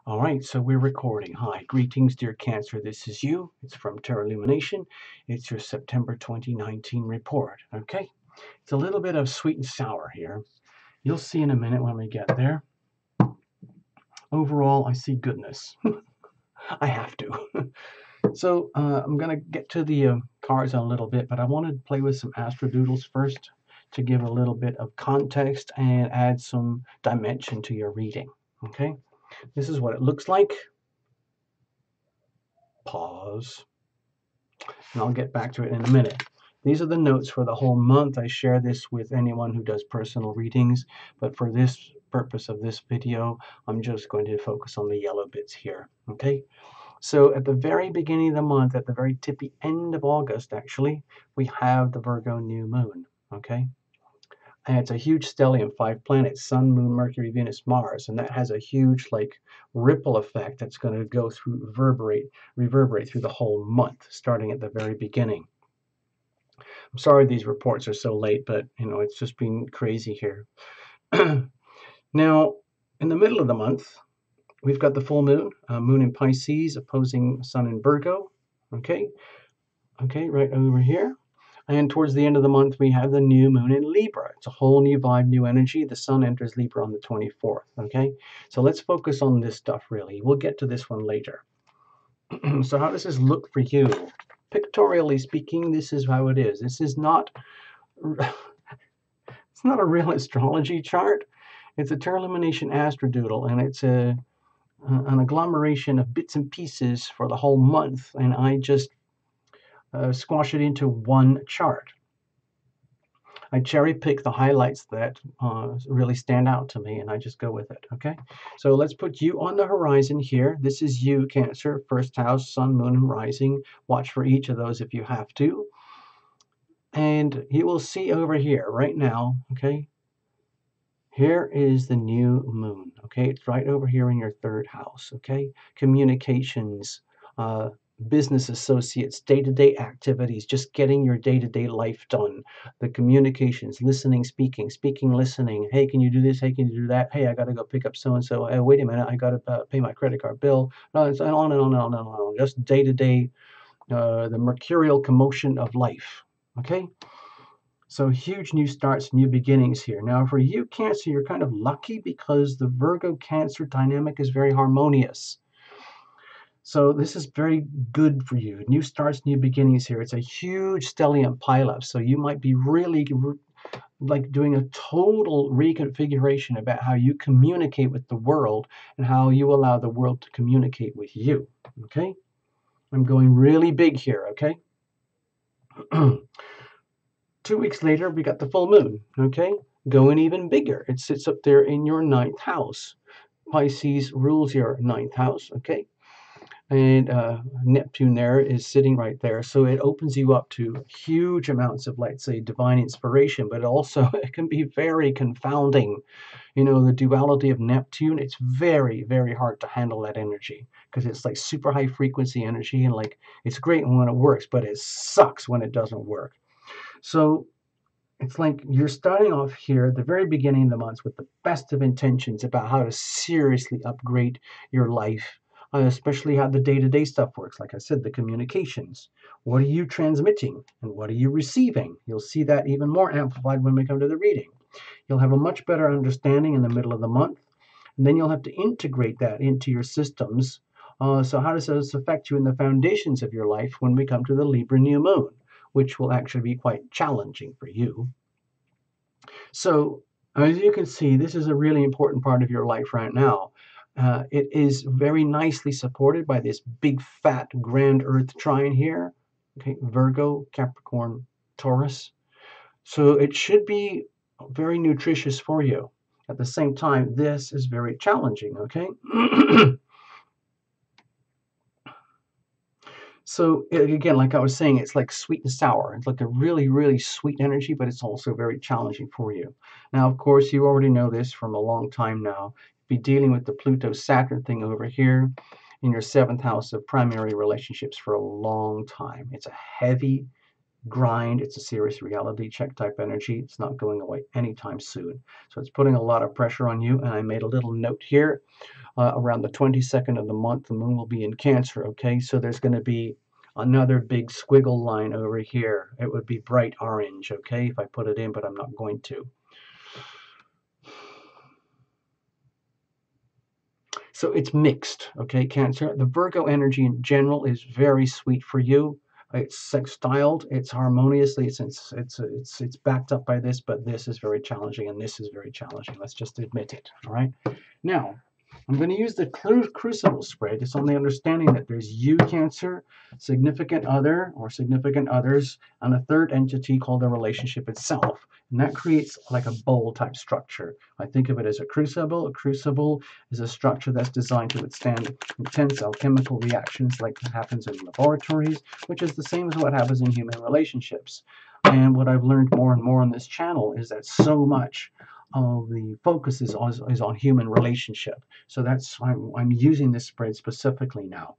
All right, so we're recording. Hi, greetings, dear Cancer. This is you. It's from Terra Lumination. It's your September 2019 report. Okay, it's a little bit of sweet and sour here. You'll see in a minute when we get there. Overall, I see goodness. I have to. So I'm going to get to the cards in a little bit, but I wanted to play with some astrodoodles first to give a little bit of context and add some dimension to your reading. Okay, this is what it looks like. Pause. And I'll get back to it in a minute. These are the notes for the whole month. I share this with anyone who does personal readings, but for this purpose of this video, I'm just going to focus on the yellow bits here, okay? So at the very beginning of the month, at the very tippy end of August, actually, we have the Virgo new moon, okay? And it's a huge stellium, 5 planets, Sun, Moon, Mercury, Venus, Mars, and that has a huge like ripple effect that's going to go through, reverberate through the whole month, starting at the very beginning. I'm sorry these reports are so late, but it's just been crazy here. Now, in the middle of the month, we've got the full moon, moon in Pisces opposing Sun in Virgo. Okay, right over here. And towards the end of the month, we have the new moon in Libra. It's a whole new vibe, new energy. The sun enters Libra on the 24th, okay? So let's focus on this stuff, really. We'll get to this one later. So how does this look for you? Pictorially speaking, this is how it is. This is not, it's not a real astrology chart. It's a Terra Lumination astrodoodle, and it's an agglomeration of bits and pieces for the whole month, and I just squash it into one chart. I cherry pick the highlights that really stand out to me, and I just go with it, okay? So let's put you on the horizon here. This is you, Cancer, first house, sun, moon, and rising. Watch for each of those if you have to. And you will see over here right now, okay? Here is the new moon, okay? It's right over here in your third house, okay? Communications, business associates, day-to-day activities, just getting your day-to-day life done. The communications, listening, speaking, listening. Hey, can you do this? Hey, can you do that? Hey, I got to go pick up so-and-so. Hey, wait a minute, I got to pay my credit card bill. It's on and on and on and on. Just day-to-day, the mercurial commotion of life, okay? So huge new starts, new beginnings here. Now for you, Cancer, you're kind of lucky because the Virgo Cancer dynamic is very harmonious. So this is very good for you. New starts, new beginnings here. It's a huge stellium pileup. So you might be really like doing a total reconfiguration about how you communicate with the world and how you allow the world to communicate with you. Okay? I'm going really big here, okay? 2 weeks later, we got the full moon, okay? Going even bigger. It sits up there in your ninth house. Pisces rules your ninth house, okay? And Neptune there is sitting right there. So it opens you up to huge amounts of, let's say, divine inspiration, but also it can be very confounding. The duality of Neptune, it's very, very hard to handle that energy because it's like super high frequency energy and like it's great when it works, but it sucks when it doesn't work. So it's like you're starting off here at the very beginning of the month with the best of intentions about how to seriously upgrade your life, especially how the day-to-day stuff works. Like I said, the communications. What are you transmitting and what are you receiving? You'll see that even more amplified when we come to the reading. You'll have a much better understanding in the middle of the month, and then you'll have to integrate that into your systems. So how does this affect you in the foundations of your life when we come to the Libra new moon, which will actually be quite challenging for you? So as you can see, this is a really important part of your life right now. It is very nicely supported by this big, fat, grand Earth trine here. Okay, Virgo, Capricorn, Taurus. So it should be very nutritious for you. At the same time, this is very challenging, okay? So again, like I was saying, it's like sweet and sour. It's like a really, really sweet energy, but it's also very challenging for you. Now, of course, you already know this from a long time now. Be dealing with the Pluto-Saturn thing over here in your seventh house of primary relationships for a long time. It's a heavy, grind. It's a serious reality check type energy. It's not going away anytime soon. So it's putting a lot of pressure on you. And I made a little note here. Around the 22nd of the month, the moon will be in Cancer. Okay, so there's going to be another big squiggle line over here. It would be bright orange. Okay, if I put it in, but I'm not going to. So it's mixed, okay, Cancer. The Virgo energy in general is very sweet for you. It's sex-styled, it's harmoniously, it's backed up by this, but this is very challenging, and this is very challenging. Let's just admit it, all right? Now, I'm going to use the crucible spread. It's on the understanding that there's you, Cancer, significant other or significant others, and a third entity called the relationship itself. And that creates like a bowl type structure. I think of it as a crucible. A crucible is a structure that's designed to withstand intense alchemical reactions like happens in laboratories, which is the same as what happens in human relationships. And what I've learned more and more on this channel is that so much of the focus is on human relationship. So that's why I'm using this spread specifically now.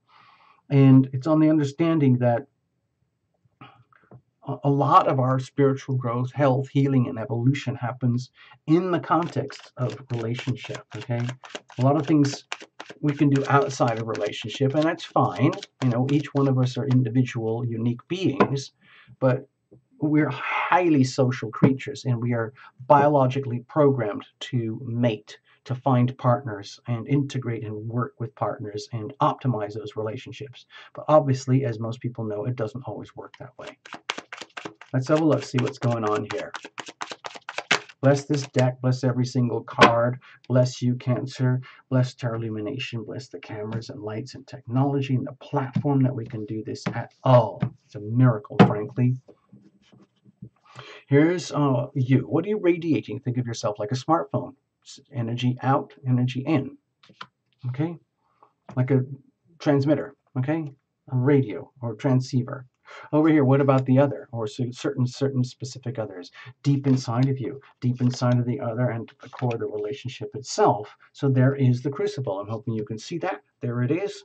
And it's on the understanding that a lot of our spiritual growth, health, healing, and evolution happens in the context of relationship, okay? A lot of things we can do outside of relationship, and that's fine. You know, each one of us are individual, unique beings, but we're highly social creatures, and we are biologically programmed to mate, to find partners and integrate and work with partners and optimize those relationships. But obviously, as most people know, it doesn't always work that way. Let's have a look, see what's going on here. Bless this deck, bless every single card, bless you, Cancer, bless Tarot Illumination, bless the cameras and lights and technology and the platform that we can do this at all. It's a miracle, frankly. Here's you. What are you radiating? Think of yourself like a smartphone. Energy out, energy in. Okay? Like a transmitter, okay? A radio or transceiver. Over here, what about the other, or certain specific others? Deep inside of you, deep inside of the other, and the core of the relationship itself. So there is the crucible. I'm hoping you can see that. There it is.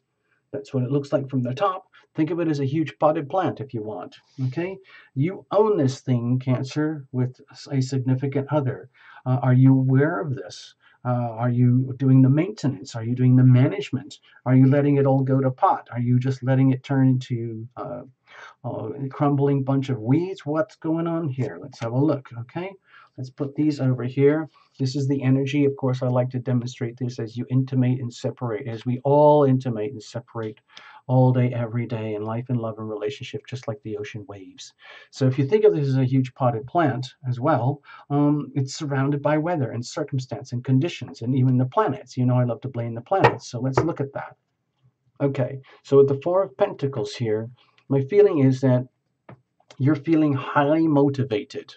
That's what it looks like from the top. Think of it as a huge potted plant if you want. Okay? You own this thing, Cancer, with a significant other. Are you aware of this? Are you doing the maintenance? Are you doing the management? Are you letting it all go to pot? Are you just letting it turn into a crumbling bunch of weeds? What's going on here? Let's have a look, okay? Let's put these over here. This is the energy. Of course, I like to demonstrate this as you intimate and separate, as we all intimate and separate all day, every day in life and love and relationship, just like the ocean waves. So if you think of this as a huge potted plant as well, it's surrounded by weather and circumstance and conditions and even the planets. You know, I love to blame the planets. So let's look at that. Okay, so with the Four of Pentacles here, my feeling is that you're feeling highly motivated,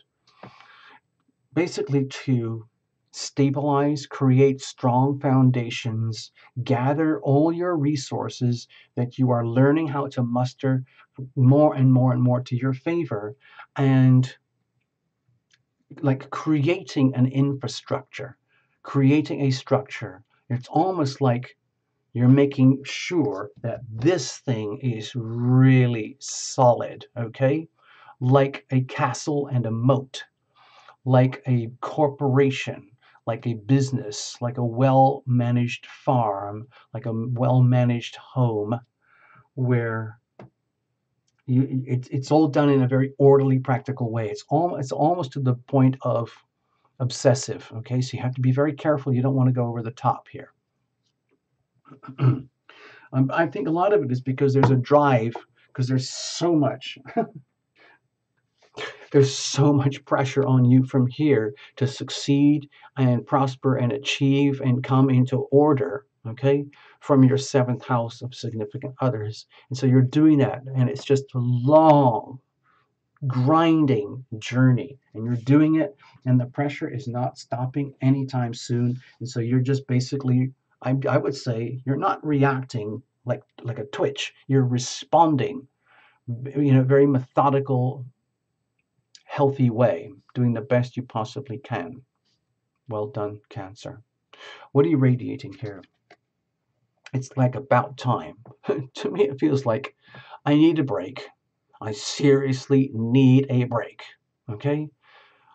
basically to stabilize, create strong foundations, gather all your resources that you are learning how to muster more and more and more to your favor, and like creating an infrastructure, creating a structure. It's almost like you're making sure that this thing is really solid, okay? Like a castle and a moat, like a corporation, like a business, like a well-managed farm, like a well-managed home, where it's all done in a very orderly, practical way. It's almost to the point of obsessive, okay? So you have to be very careful. You don't want to go over the top here. I think a lot of it is because there's a drive, because there's so much pressure on you from here to succeed and prosper and achieve and come into order, okay, from your seventh house of significant others. And so you're doing that, and it's just a long, grinding journey, and you're doing it, and the pressure is not stopping anytime soon. And so you're just basically, I would say, you're not reacting like a twitch. You're responding, very methodical, healthy way, doing the best you possibly can. Well done, Cancer. What are you radiating here? It's like about time. To me, it feels like I need a break. I seriously need a break. Okay?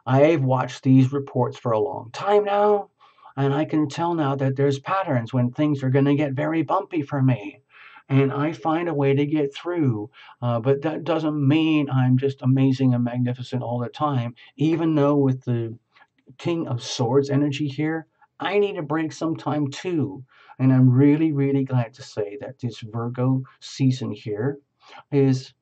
I've watched these reports for a long time now, and I can tell now that there's patterns when things are going to get very bumpy for me. And I find a way to get through. But that doesn't mean I'm just amazing and magnificent all the time, even though with the King of Swords energy here, I need a break sometime too. And I'm really, really glad to say that this Virgo season here is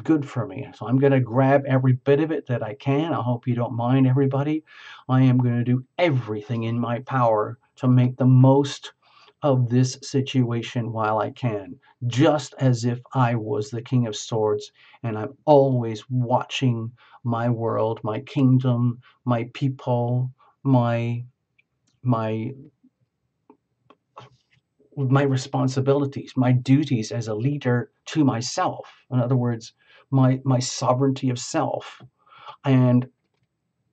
good for me. So I'm going to grab every bit of it that I can. I hope you don't mind, everybody. I am going to do everything in my power to make the most of this situation while I can, just as if I was the King of Swords and I'm always watching my world, my kingdom, my people, my my my responsibilities, my duties as a leader to myself. In other words, my sovereignty of self. And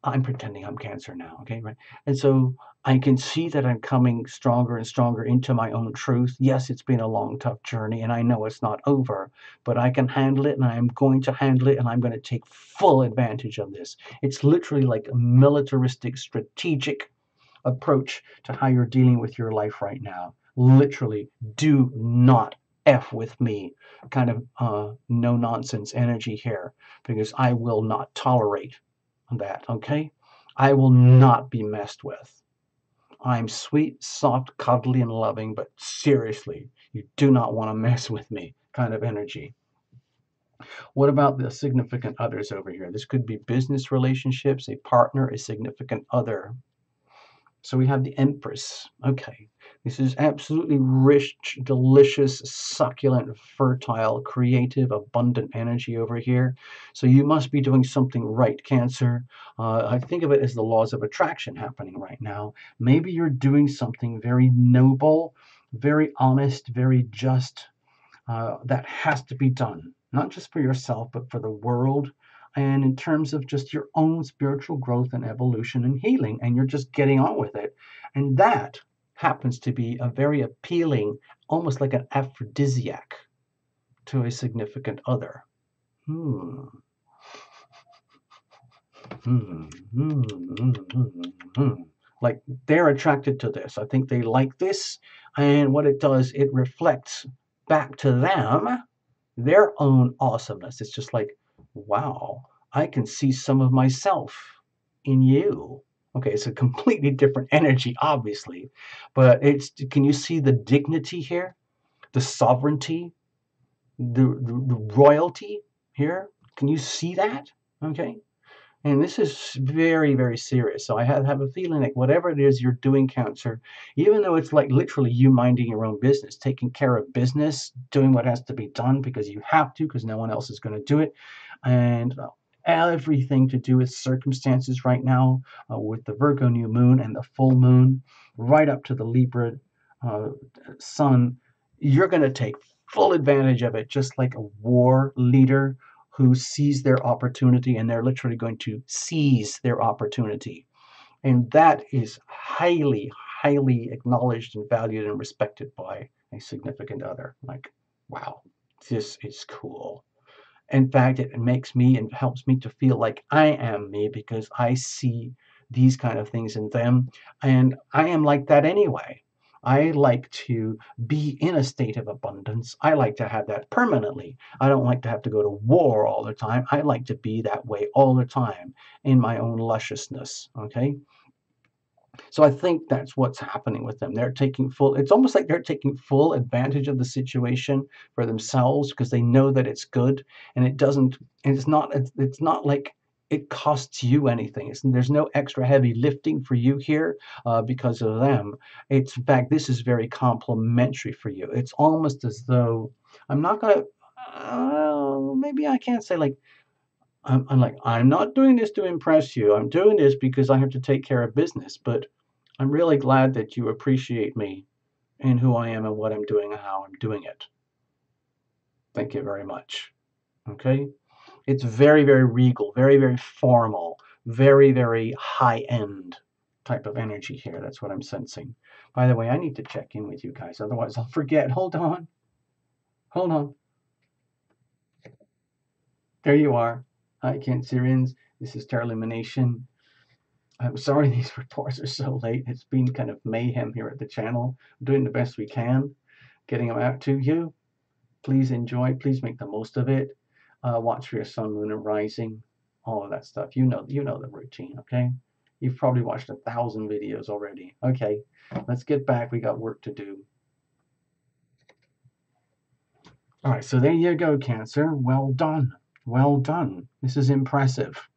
I'm pretending I'm Cancer now, okay, right? And so I can see that I'm coming stronger and stronger into my own truth. Yes, it's been a long, tough journey, and I know it's not over, but I can handle it, and I am going to handle it, and I'm going to take full advantage of this. It's literally like a militaristic, strategic approach to how you're dealing with your life right now. Literally, do not F with me kind of no nonsense energy here, because I will not tolerate that, okay? I will not be messed with. I'm sweet, soft, cuddly, and loving, but seriously, you do not want to mess with me kind of energy. What about the significant others over here? This could be business relationships, a partner, a significant other. So we have the Empress. Okay. This is absolutely rich, delicious, succulent, fertile, creative, abundant energy over here. So you must be doing something right, Cancer. I think of it as the laws of attraction happening right now. Maybe you're doing something very noble, very honest, very just, that has to be done, not just for yourself, but for the world. And in terms of just your own spiritual growth and evolution and healing, and you're just getting on with it. And that happens to be a very appealing, almost like an aphrodisiac to a significant other. Hmm. Hmm. Hmm. Hmm. Hmm. Hmm. Like they're attracted to this. I think they like this. And what it does, it reflects back to them their own awesomeness. It's just like, wow, I can see some of myself in you. Okay, it's a completely different energy, obviously, but it's, can you see the dignity here, the sovereignty, the royalty here? Can you see that? Okay. And this is very, very serious. So I have a feeling like whatever it is you're doing, Cancer, even though it's like literally you minding your own business, taking care of business, doing what has to be done because you have to, because no one else is going to do it. And everything to do with circumstances right now with the Virgo new moon and the full moon, right up to the Libra uh, sun, you're going to take full advantage of it, just like a war leader who sees their opportunity, and they're literally going to seize their opportunity. And that is highly, highly acknowledged and valued and respected by a significant other. Like, wow, this is cool. In fact, it makes me and helps me to feel like I am me because I see these kind of things in them. And I am like that anyway. I like to be in a state of abundance. I like to have that permanently. I don't like to have to go to war all the time. I like to be that way all the time in my own lusciousness. Okay. So I think that's what's happening with them. They're taking full, it's almost like they're taking full advantage of the situation for themselves because they know that it's good and it doesn't, and it's not like it costs you anything. There's no extra heavy lifting for you here because of them. It's in fact, this is very complimentary for you. It's almost as though I'm not going to, maybe I can't say like, I'm like, I'm not doing this to impress you. I'm doing this because I have to take care of business. But I'm really glad that you appreciate me and who I am and what I'm doing and how I'm doing it. Thank you very much. Okay? It's very, very regal, very, very formal, very, very high end type of energy here. That's what I'm sensing. By the way, I need to check in with you guys. Otherwise, I'll forget. Hold on. Hold on. There you are. Hi, Cancerians. This is Terlimination. I'm sorry these reports are so late. It's been kind of mayhem here at the channel. We're doing the best we can, getting them out to you. Please enjoy. Please make the most of it. Watch for your sun, moon, and rising. All of that stuff. You know the routine. Okay. You've probably watched 1,000 videos already. Okay. Let's get back. We got work to do. All right. So there you go, Cancer. Well done. Well done. This is impressive.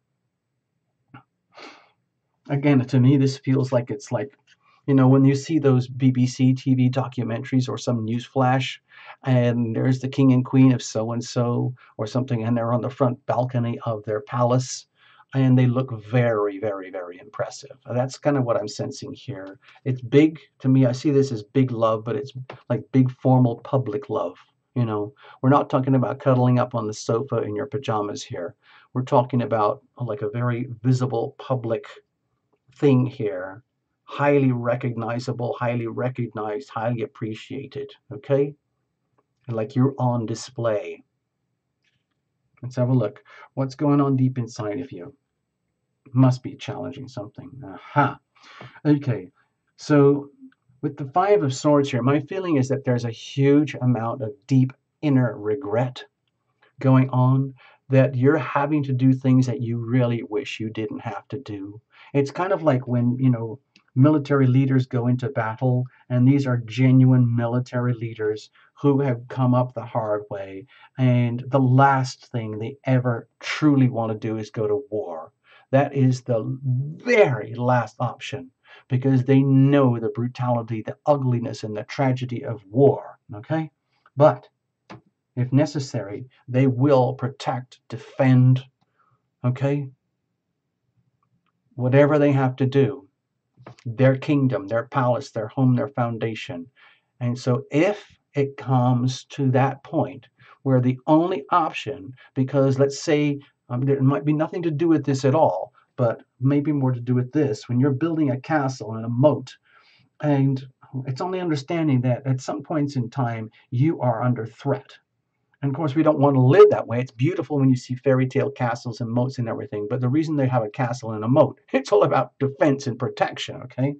Again, to me, this feels like it's like, you know, when you see those BBC TV documentaries or some news flash, and there's the king and queen of so and so or something, and they're on the front balcony of their palace, and they look very, very, very impressive. That's kind of what I'm sensing here. It's big to me. I see this as big love, but it's like big formal public love. You know, we're not talking about cuddling up on the sofa in your pajamas here. We're talking about like a very visible public thing here, highly recognizable, highly recognized, highly appreciated. Okay, and like you're on display. Let's have a look. What's going on deep inside of you? Must be challenging something. Aha. Okay, so with the Five of Swords here, my feeling is that there's a huge amount of deep inner regret going on, that you're having to do things that you really wish you didn't have to do. It's kind of like when, you know, military leaders go into battle, and these are genuine military leaders who have come up the hard way, and the last thing they ever truly want to do is go to war. That is the very last option, because they know the brutality, the ugliness, and the tragedy of war. Okay? But if necessary, they will protect, defend, okay? Whatever they have to do, their kingdom, their palace, their home, their foundation. And so if it comes to that point where the only option, because let's say there might be nothing to do with this at all, but maybe more to do with this, when you're building a castle and a moat, and it's only understanding that at some points in time, you are under threat. And of course, we don't want to live that way. It's beautiful when you see fairy tale castles and moats and everything. But the reason they have a castle and a moat, it's all about defense and protection, okay?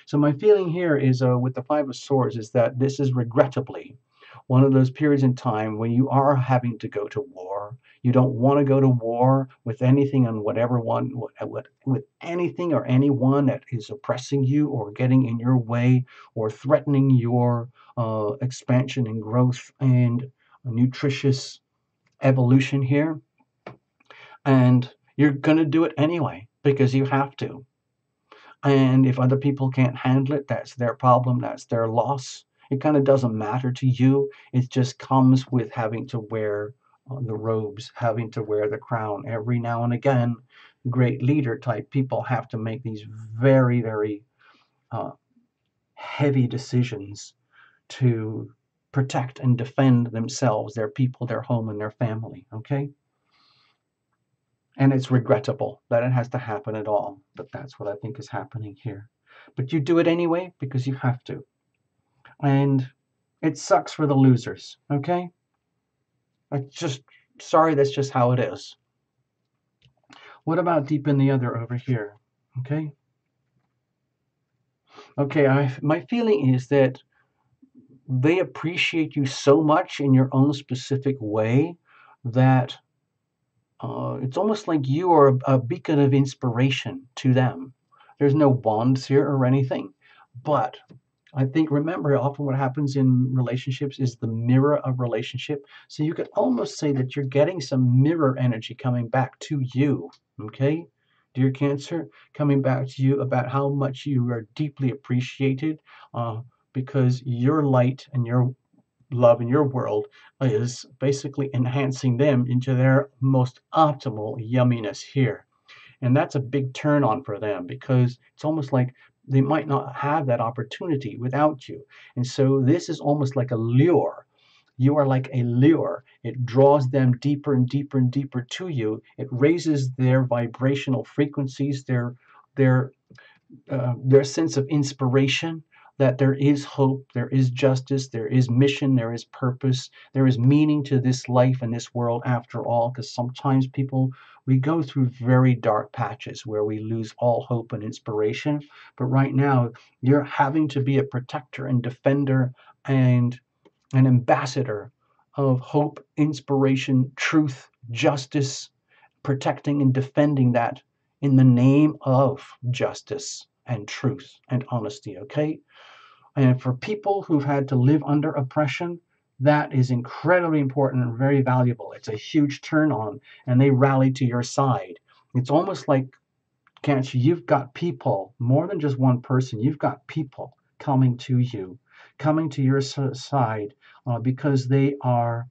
So my feeling here is with the Five of Swords is that this is regrettably one of those periods in time when you are having to go to war. You don't want to go to war with anything and whatever one, with anything or anyone that is oppressing you or getting in your way or threatening your expansion and growth and a nutritious evolution here. And you're going to do it anyway because you have to. And if other people can't handle it, that's their problem, that's their loss. It kind of doesn't matter to you. It just comes with having to wear the robes, having to wear the crown. Every now and again, great leader type people have to make these very, very heavy decisions to protect and defend themselves, their people, their home, and their family, okay? And it's regrettable that it has to happen at all, but that's what I think is happening here. But you do it anyway because you have to. And it sucks for the losers, okay? Sorry, that's just how it is. What about deep in the other over here, okay? Okay, my feeling is that they appreciate you so much in your own specific way that it's almost like you are a beacon of inspiration to them. There's no bonds here or anything, but I think, remember, often what happens in relationships is the mirror of relationship. So you could almost say that you're getting some mirror energy coming back to you, okay? Dear Cancer, coming back to you about how much you are deeply appreciated because your light and your love in your world is basically enhancing them into their most optimal yumminess here. And that's a big turn on for them because it's almost like they might not have that opportunity without you. And so this is almost like a lure. You are like a lure. It draws them deeper and deeper and deeper to you. It raises their vibrational frequencies, their sense of inspiration, that there is hope, there is justice, there is mission, there is purpose, there is meaning to this life and this world after all. Because sometimes people, we go through very dark patches where we lose all hope and inspiration. But right now, you're having to be a protector and defender and an ambassador of hope, inspiration, truth, justice, protecting and defending that in the name of justice and truth and honesty, okay? And for people who've had to live under oppression, that is incredibly important and very valuable. It's a huge turn on, and they rally to your side. It's almost like, can't you? You've got people, more than just one person, you've got people coming to you, coming to your side because they are,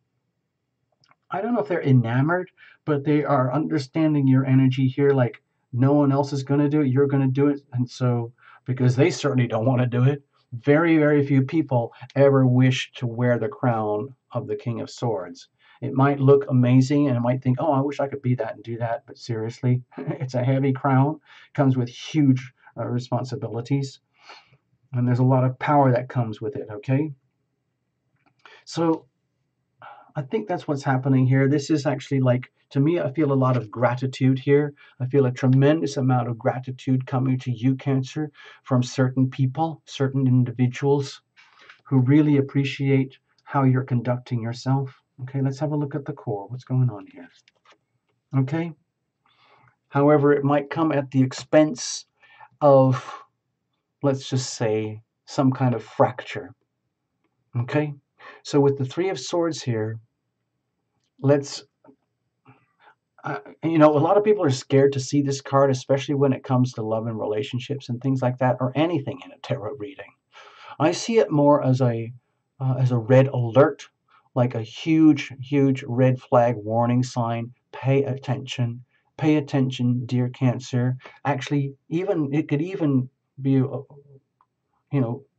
I don't know if they're enamored, but they are understanding your energy here. Like no one else is going to do it, you're going to do it. And so, because they certainly don't want to do it, very, very few people ever wish to wear the crown of the King of Swords. It might look amazing and it might think, oh, I wish I could be that and do that. But seriously, it's a heavy crown, comes with huge responsibilities. And there's a lot of power that comes with it, okay? So I think that's what's happening here. This is actually like, to me, I feel a lot of gratitude here. I feel a tremendous amount of gratitude coming to you, Cancer, from certain people, certain individuals who really appreciate how you're conducting yourself. Okay, let's have a look at the core. What's going on here? Okay. However, it might come at the expense of, let's just say, some kind of fracture. Okay. So with the Three of Swords here, let's a lot of people are scared to see this card, especially when it comes to love and relationships and things like that, or anything in a tarot reading. I see it more as a red alert, like a huge, huge red flag warning sign. Pay attention, dear Cancer. Actually, even it could even be,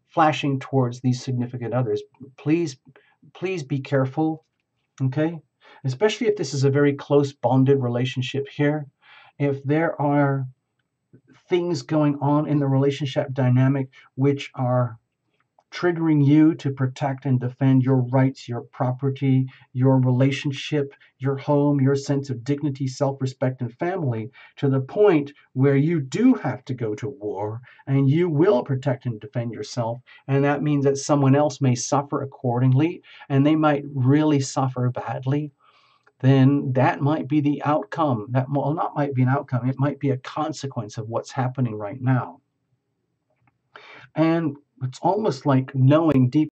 flashing towards these significant others. Please, please be careful. Okay, especially if this is a very close bonded relationship here. If there are things going on in the relationship dynamic which are triggering you to protect and defend your rights, your property, your relationship, your home, your sense of dignity, self-respect, and family, to the point where you do have to go to war and you will protect and defend yourself. And that means that someone else may suffer accordingly, and they might really suffer badly. Then that might be the outcome. That, well, not might be an outcome, it might be a consequence of what's happening right now. And it's almost like knowing deep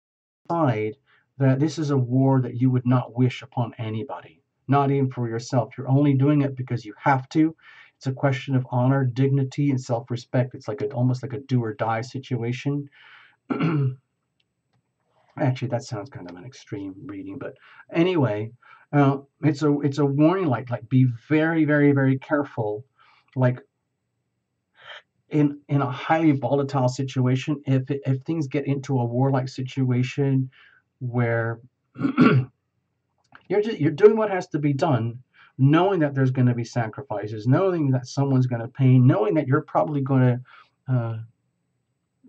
inside that this is a war that you would not wish upon anybody, not even for yourself. You're only doing it because you have to. It's a question of honor, dignity, and self-respect. It's like almost like a do or die situation. Actually, that sounds kind of an extreme reading, but anyway, it's a warning light. Like, be very, very, very careful. Like, in a highly volatile situation, if things get into a warlike situation where you're doing what has to be done, knowing that there's going to be sacrifices, knowing that someone's going to pain, knowing that you're probably going to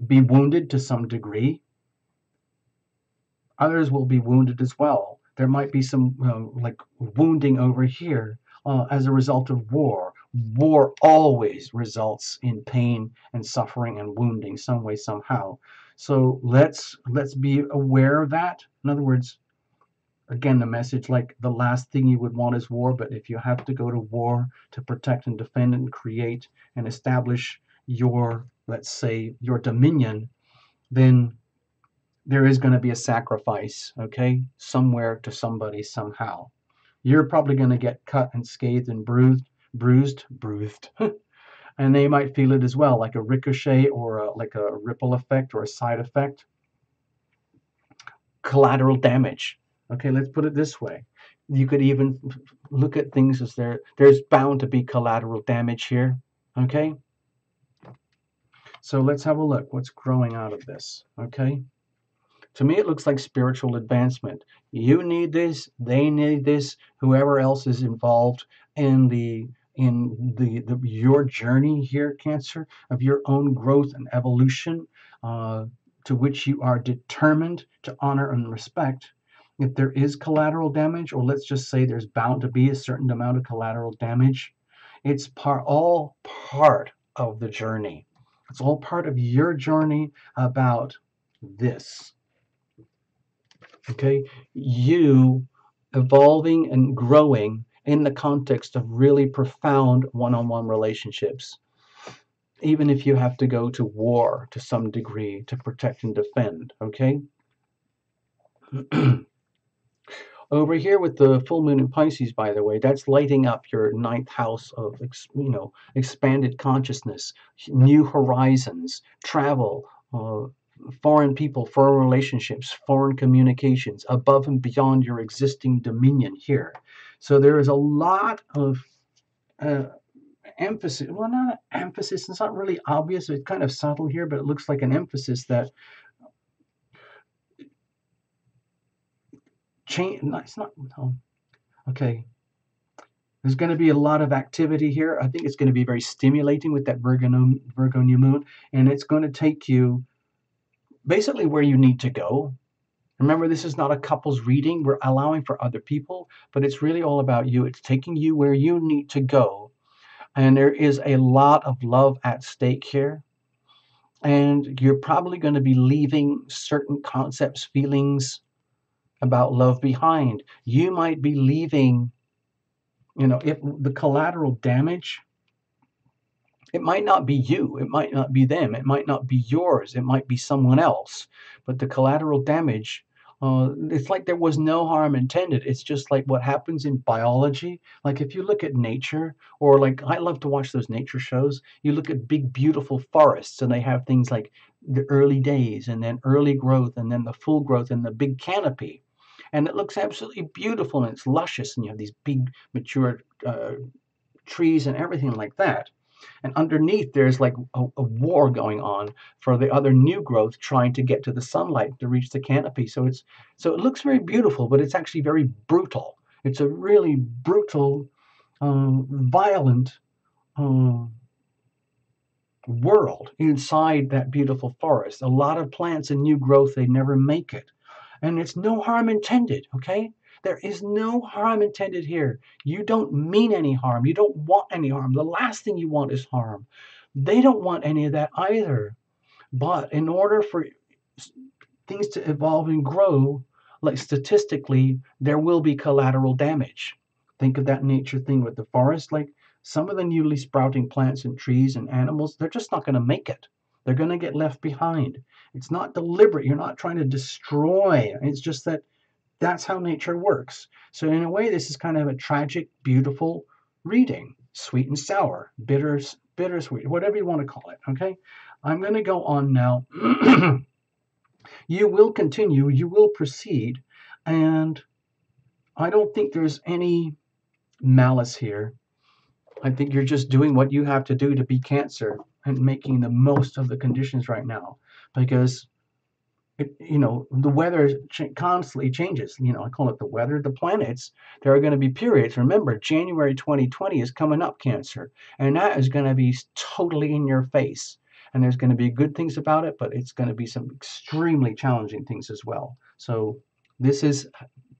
be wounded to some degree. Others will be wounded as well. There might be some like wounding over here as a result of war. War always results in pain and suffering and wounding some way, somehow. So let's be aware of that. In other words, again, the message, like, the last thing you would want is war, but if you have to go to war to protect and defend and create and establish your, let's say, your dominion, then there is going to be a sacrifice, okay, somewhere to somebody somehow. You're probably going to get cut and scathed and bruised, and they might feel it as well, like a ricochet or like a ripple effect or a side effect. Collateral damage. Okay, let's put it this way. You could even look at things as there's bound to be collateral damage here. Okay, so let's have a look. What's growing out of this? Okay. To me, it looks like spiritual advancement. You need this, they need this, whoever else is involved in your journey here, Cancer, of your own growth and evolution. to which you are determined to honor and respect, if there is collateral damage, or let's just say there's bound to be a certain amount of collateral damage, it's all part of the journey. It's all part of your journey about this. Okay? You evolving and growing in the context of really profound one-on-one relationships, even if you have to go to war to some degree to protect and defend. Okay? Over here with the full moon in Pisces, by the way, that's lighting up your ninth house of, expanded consciousness, new horizons, travel, foreign people, foreign relationships, foreign communications, above and beyond your existing dominion here. So there is a lot of emphasis. Well, not emphasis. It's not really obvious. It's kind of subtle here, but it looks like an emphasis that change. It's not. No. Okay. There's going to be a lot of activity here. I think it's going to be very stimulating with that Virgo new moon, and it's going to take you basically where you need to go. Remember, this is not a couple's reading. We're allowing for other people, but it's really all about you. It's taking you where you need to go, and there is a lot of love at stake here. And you're probably going to be leaving certain concepts, feelings about love behind. You might be leaving, if the collateral damage, it might not be you, it might not be them, it might not be yours, it might be someone else. But the collateral damage, it's like there was no harm intended. It's just like what happens in biology. Like if you look at nature, or like I love to watch those nature shows, you look at big, beautiful forests, and they have things like the early days, and then early growth, and then the full growth, and the big canopy. And it looks absolutely beautiful, and it's luscious, and you have these big, mature trees and everything like that. And underneath, there's like a war going on for the other new growth trying to get to the sunlight to reach the canopy. So it looks very beautiful, but it's actually very brutal. It's a really brutal, violent world inside that beautiful forest. A lot of plants and new growth, they never make it. And it's no harm intended, okay? There is no harm intended here. You don't mean any harm. You don't want any harm. The last thing you want is harm. They don't want any of that either. But in order for things to evolve and grow, like statistically, there will be collateral damage. Think of that nature thing with the forest. Like some of the newly sprouting plants and trees and animals, they're just not going to make it. They're going to get left behind. It's not deliberate. You're not trying to destroy. It's just that that's how nature works. So in a way, this is kind of a tragic, beautiful reading. Sweet and sour, bittersweet, whatever you want to call it. Okay, I'm going to go on now. You will continue. You will proceed, and I don't think there's any malice here. I think you're just doing what you have to do to be Cancer and making the most of the conditions right now, because the weather constantly changes. I call it the weather, the planets. There are going to be periods. Remember, January 2020 is coming up, Cancer, and that is going to be totally in your face. And there's going to be good things about it, but it's going to be some extremely challenging things as well. So this is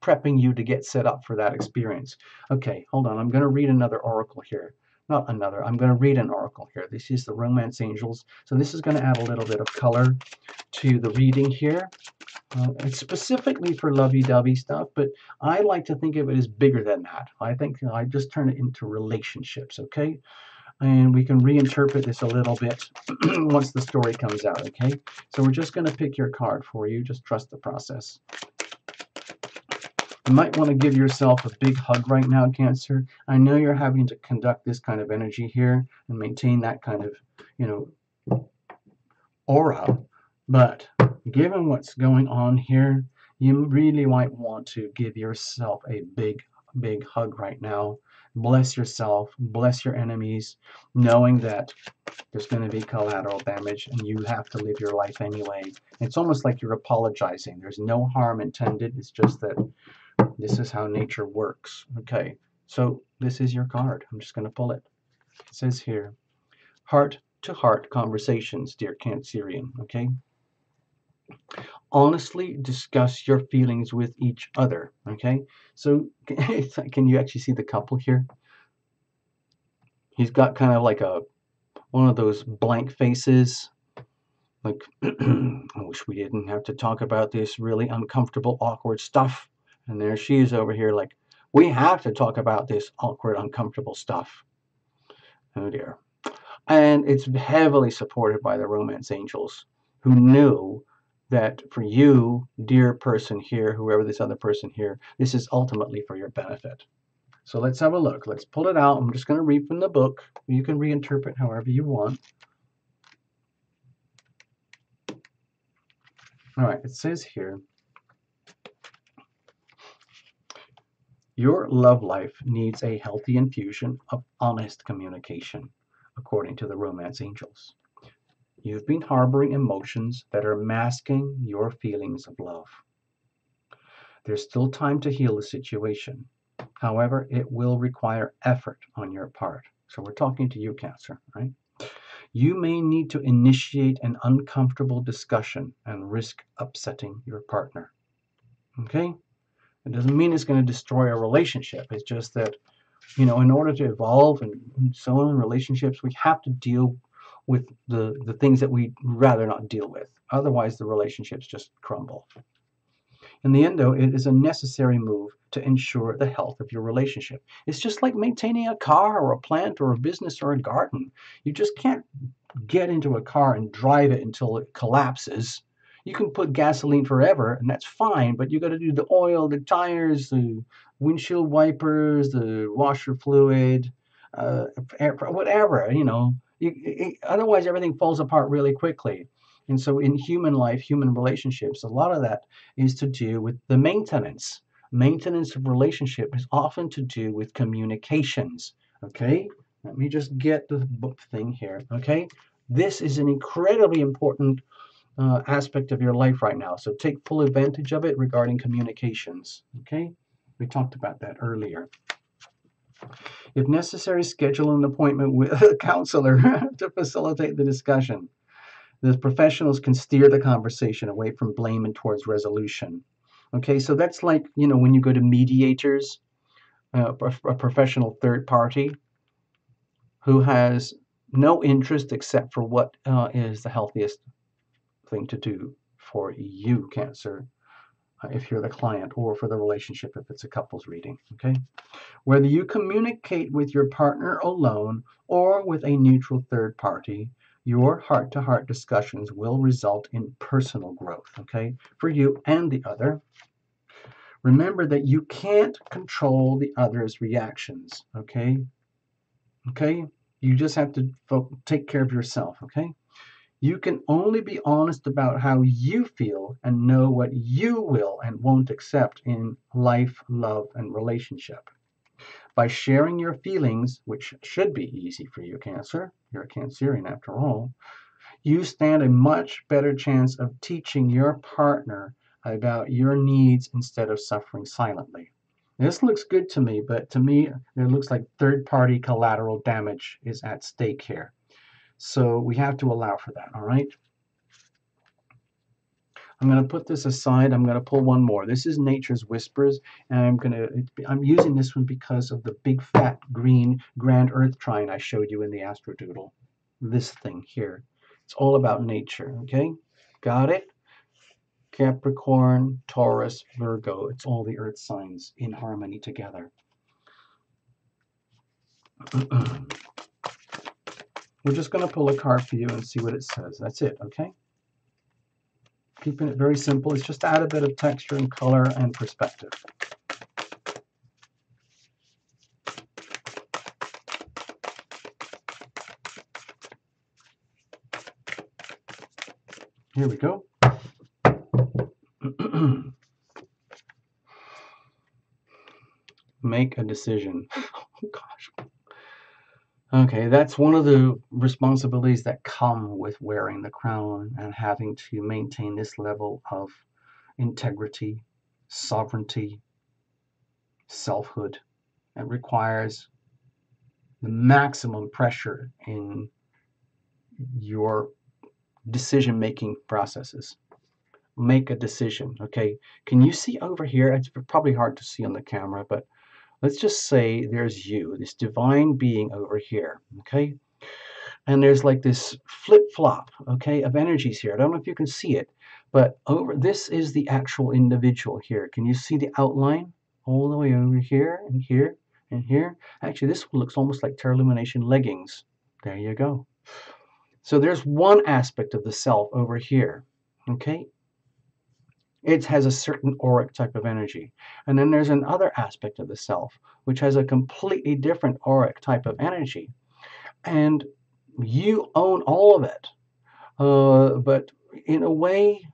prepping you to get set up for that experience. Okay, hold on. I'm going to read another oracle here. Not another. I'm going to read an oracle here. This is the Romance Angels. So this is going to add a little bit of color to the reading here. It's specifically for lovey-dovey stuff, but I like to think of it as bigger than that. I think I just turn it into relationships, okay? And we can reinterpret this a little bit once the story comes out, okay? So we're just going to pick your card for you. Just trust the process. You might want to give yourself a big hug right now, Cancer. I know you're having to conduct this kind of energy here and maintain that kind of, aura. But given what's going on here, you really might want to give yourself a big, big hug right now. Bless yourself, bless your enemies, knowing that there's going to be collateral damage and you have to live your life anyway. It's almost like you're apologizing. There's no harm intended. It's just that this is how nature works. Okay, so this is your card. I'm just going to pull it. It says here, heart to heart conversations, dear Cancerian. Okay. Honestly discuss your feelings with each other. Okay, so can you actually see the couple here? He's got kind of like a one of those blank faces, like I wish we didn't have to talk about this really uncomfortable, awkward stuff. And there she is over here, like, we have to talk about this awkward, uncomfortable stuff. Oh dear. And it's heavily supported by the romance angels, who knew that for you, dear person here, whoever this other person here, this is ultimately for your benefit. So let's have a look. Let's pull it out. I'm just going to read from the book. You can reinterpret however you want. All right, it says here, your love life needs a healthy infusion of honest communication, according to the romance angels. You've been harboring emotions that are masking your feelings of love. There's still time to heal the situation. However, it will require effort on your part. So we're talking to you, Cancer, right? You may need to initiate an uncomfortable discussion and risk upsetting your partner. Okay? It doesn't mean it's going to destroy a relationship. It's just that, in order to evolve and so on in relationships, we have to deal with the things that we'd rather not deal with. Otherwise, the relationships just crumble. In the end, though, it is a necessary move to ensure the health of your relationship. It's just like maintaining a car or a plant or a business or a garden. You just can't get into a car and drive it until it collapses. You can put gasoline forever, and that's fine, but you got to do the oil, the tires, the windshield wipers, the washer fluid, whatever, otherwise, everything falls apart really quickly. And so, in human life, human relationships, a lot of that is to do with the maintenance. Maintenance of relationship is often to do with communications. Okay, let me just get the book thing here. Okay, this is an incredibly important aspect of your life right now. So take full advantage of it regarding communications. Okay, we talked about that earlier. If necessary, schedule an appointment with a counselor to facilitate the discussion. The professionals can steer the conversation away from blame and towards resolution. Okay, so that's like, when you go to mediators, a professional third party who has no interest except for what is the healthiest thing to do for you, Cancer, if you're the client, or for the relationship if it's a couples reading. Okay, whether you communicate with your partner alone or with a neutral third party, your heart-to-heart discussions will result in personal growth, okay, for you and the other. Remember that you can't control the other's reactions, okay? Okay? You just have to take care of yourself, okay? You can only be honest about how you feel and know what you will and won't accept in life, love, and relationship. By sharing your feelings, which should be easy for you, Cancer, you're a Cancerian after all, you stand a much better chance of teaching your partner about your needs instead of suffering silently. This looks good to me, but to me, it looks like third-party collateral damage is at stake here. So we have to allow for that, all right? I'm going to put this aside. I'm going to pull one more. This is Nature's Whispers, and I'm using this one because of the big fat green grand earth trine I showed you in the Astrodoodle. This thing here. It's all about nature, okay? Got it? Capricorn, Taurus, Virgo. It's all the earth signs in harmony together. We're just going to pull a card for you and see what it says. That's it, okay? Keeping it very simple. It's just to add a bit of texture and color and perspective. Here we go. Make a decision. Oh, gosh. Okay, that's one of the responsibilities that come with wearing the crown and having to maintain this level of integrity, sovereignty, selfhood. It requires the maximum pressure in your decision-making processes. make a decision. Okay, can you see over here? It's probably hard to see on the camera, but let's just say there's you, this divine being over here. Okay, and there's like this flip-flop, okay, of energies here. I don't know if you can see it, but over this is the actual individual here. Can you see the outline all the way over here and here and here? Actually, this looks almost like terralumination leggings. There you go. So there's one aspect of the self over here, okay? It has a certain auric type of energy. And then there's another aspect of the self, which has a completely different auric type of energy. And you own all of it. But in a way,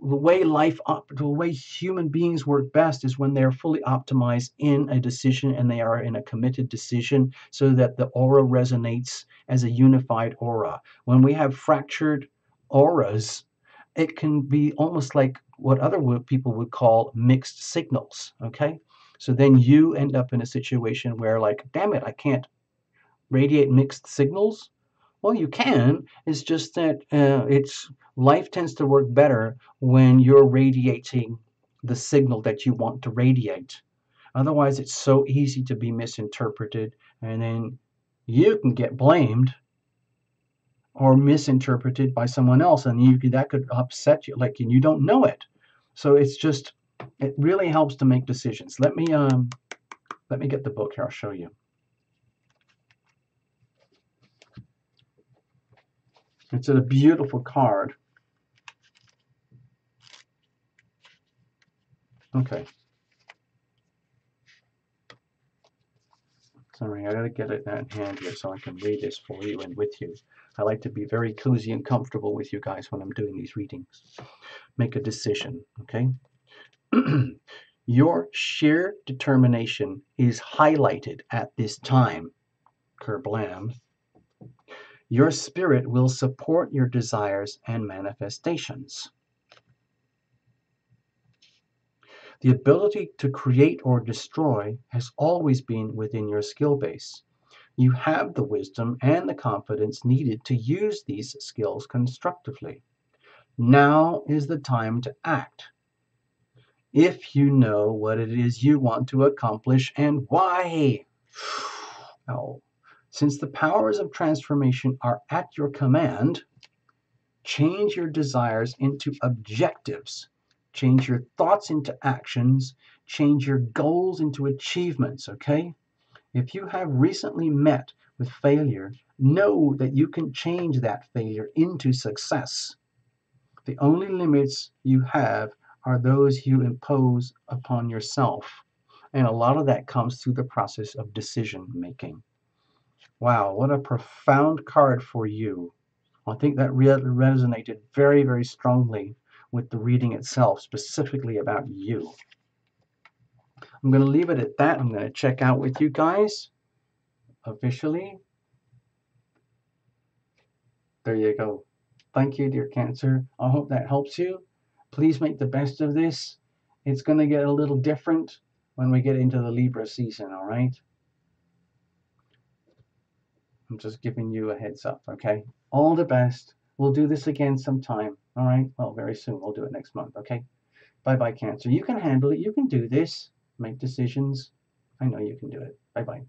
the way human beings work best is when they're fully optimized in a decision and they are in a committed decision so that the aura resonates as a unified aura. When we have fractured auras, it can be almost like what other people would call mixed signals, okay? So then you end up in a situation where, like, damn it, I can't radiate mixed signals. Well, you can. It's just that life tends to work better when you're radiating the signal that you want to radiate. Otherwise, it's so easy to be misinterpreted, and then you can get blamed or misinterpreted by someone else, and that could upset you, like, and you don't know it. So it really helps to make decisions. Let me get the book here. I'll show you. It's a beautiful card. Okay. Sorry, I gotta get it in hand here so I can read this for you and with you. I like to be very cozy and comfortable with you guys when I'm doing these readings. Make a decision, okay? Your sheer determination is highlighted at this time, Kerblam. Your spirit will support your desires and manifestations. The ability to create or destroy has always been within your skill base. You have the wisdom and the confidence needed to use these skills constructively. Now is the time to act. If you know what it is you want to accomplish and why. Oh. Since the powers of transformation are at your command, change your desires into objectives. Change your thoughts into actions. Change your goals into achievements, okay? If you have recently met with failure, know that you can change that failure into success. The only limits you have are those you impose upon yourself. And a lot of that comes through the process of decision making. Wow, what a profound card for you. I think that resonated very, very strongly with the reading itself, specifically about you. I'm going to leave it at that. I'm going to check out with you guys officially. There you go. Thank you, dear Cancer. I hope that helps you. Please make the best of this. It's going to get a little different when we get into the Libra season, all right? I'm just giving you a heads up, okay? All the best. We'll do this again sometime, all right? Well, very soon. We'll do it next month, okay? Bye-bye, Cancer. You can handle it. You can do this. Make decisions. I know you can do it. Bye-bye.